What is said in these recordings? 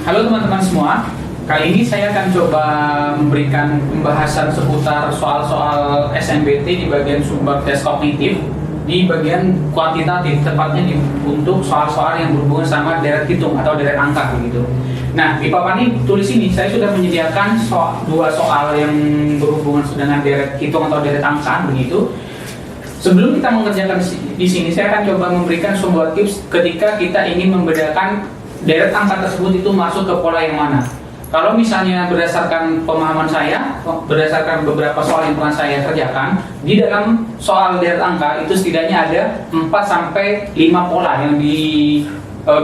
Halo teman-teman semua, kali ini saya akan coba memberikan pembahasan seputar soal-soal SNBT di bagian sumber tes kognitif di bagian kuantitatif, tepatnya untuk soal-soal yang berhubungan sama deret hitung atau deret angka begitu. Nah, di papan ini tulis ini saya sudah menyediakan dua soal yang berhubungan dengan deret hitung atau deret angka begitu. Sebelum kita mengerjakan di sini, saya akan coba memberikan sebuah tips ketika kita ingin membedakan deret angka tersebut itu masuk ke pola yang mana. Kalau misalnya berdasarkan pemahaman saya, berdasarkan beberapa soal yang pernah saya kerjakan, di dalam soal deret angka itu setidaknya ada 4-5 pola yang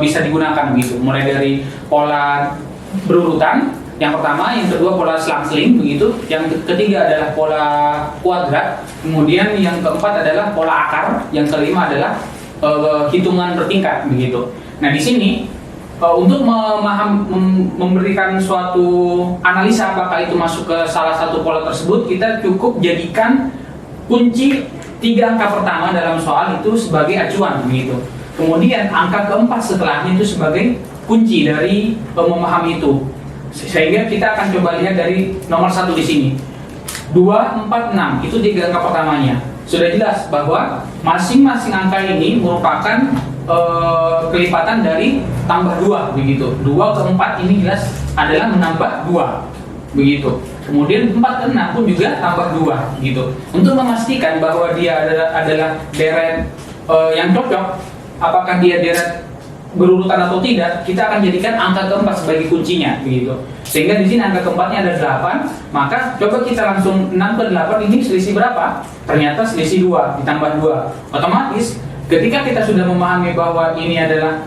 bisa digunakan gitu. Mulai dari pola berurutan, yang pertama, yang kedua pola selang-seling begitu, yang ketiga adalah pola kuadrat, kemudian yang keempat adalah pola akar, yang kelima adalah hitungan bertingkat begitu. Nah, di sini untuk memberikan suatu analisa apakah itu masuk ke salah satu pola tersebut, kita cukup jadikan kunci 3 angka pertama dalam soal itu sebagai acuan begitu. Kemudian angka keempat setelahnya itu sebagai kunci dari memahami itu. Sehingga kita akan coba lihat dari nomor 1 di sini. 2, 4, 6 itu 3 angka pertamanya. Sudah jelas bahwa masing-masing angka ini merupakan kelipatan dari tambah 2 begitu. 2 ke 4 ini jelas adalah menambah 2 begitu. Kemudian 4 ke 6 pun juga tambah 2 gitu. Untuk memastikan bahwa dia adalah deret yang cocok, apakah dia deret berurutan atau tidak, kita akan jadikan angka keempat sebagai kuncinya begitu. Sehingga di sini angka keempatnya ada 8, maka coba kita langsung 6 ke 8 ini selisih berapa? Ternyata selisih 2 ditambah 2. Otomatis ketika kita sudah memahami bahwa ini adalah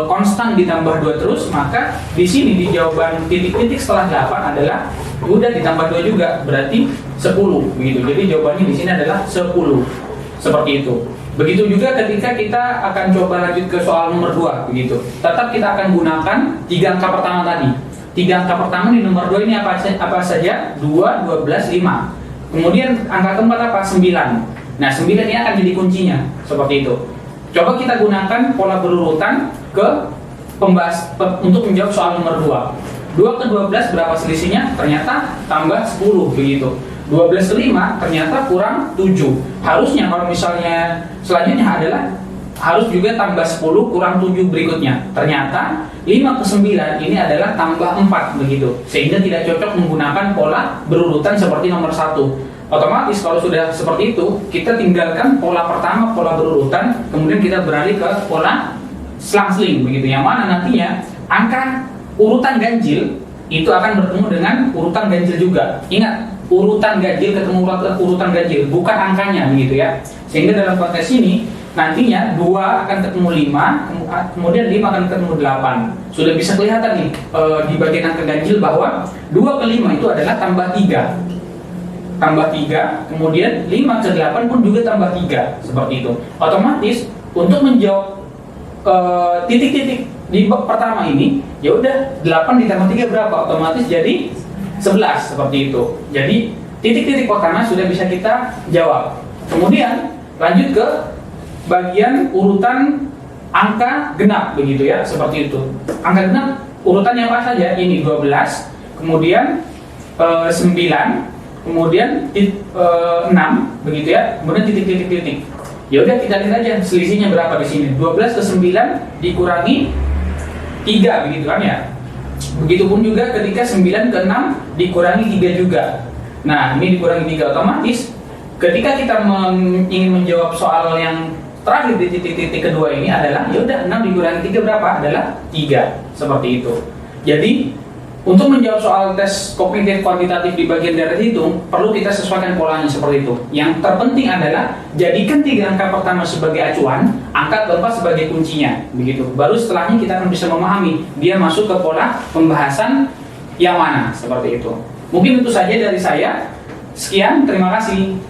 konstan ditambah 2 terus, maka di sini di jawaban titik-titik setelah 8 adalah udah ditambah 2 juga, berarti 10 begitu. Jadi jawabannya di sini adalah 10. Seperti itu. Begitu juga ketika kita akan coba lanjut ke soal nomor 2 begitu. Tetap kita akan gunakan 3 angka pertama tadi. 3 angka pertama di nomor 2 ini apa saja? 2, 12, 5. Kemudian angka keempat apa? 9. Nah, 9 ini akan jadi kuncinya, seperti itu. Coba kita gunakan pola berurutan untuk menjawab soal nomor 2. 2 ke 12 berapa selisihnya? Ternyata tambah 10 begitu. 12 ke 5 ternyata kurang 7. Harusnya kalau misalnya selanjutnya adalah harus juga tambah 10 kurang 7 berikutnya. Ternyata 5 ke 9 ini adalah tambah 4 begitu. Sehingga tidak cocok menggunakan pola berurutan seperti nomor 1. Otomatis kalau sudah seperti itu, kita tinggalkan pola pertama, pola berurutan, kemudian kita beralih ke pola selang-seling begitu. Yang mana nantinya angka urutan ganjil itu akan bertemu dengan urutan ganjil juga. Ingat, urutan ganjil ketemu urutan ganjil, bukan angkanya begitu ya. Sehingga dalam konteks ini nantinya 2 akan ketemu 5, kemudian 5 akan ketemu 8. Sudah bisa kelihatan nih di bagian angka ganjil bahwa 2 ke 5 itu adalah tambah 3. Tambah 3, kemudian 5 ke 8 pun juga tambah 3, seperti itu. Otomatis untuk menjawab titik-titik di pertama ini, ya udah 8 ditambah 3 berapa? Otomatis jadi 11, seperti itu. Jadi titik-titik pertama sudah bisa kita jawab. Kemudian lanjut ke bagian urutan angka genap begitu ya, seperti itu. Angka genap urutannya apa saja? Ini 12, kemudian 9, kemudian 6 begitu ya, kemudian titik. Ya udah kita lihat aja selisihnya berapa di sini. 12 ke 9 dikurangi 3 begitu kan ya. Begitupun juga ketika 9 ke 6 dikurangi 3 juga. Nah, ini dikurangi 3, otomatis ketika kita ingin menjawab soal yang terakhir di titik-titik kedua ini adalah ya udah 6 dikurangi 3 berapa? Adalah 3. Seperti itu. Jadi untuk menjawab soal tes kognitif kuantitatif di bagian deret hitung, perlu kita sesuaikan polanya seperti itu. Yang terpenting adalah jadikan 3 angka pertama sebagai acuan, angka keempat sebagai kuncinya, begitu. Baru setelahnya kita akan bisa memahami dia masuk ke pola pembahasan yang mana, seperti itu. Mungkin itu saja dari saya. Sekian, terima kasih.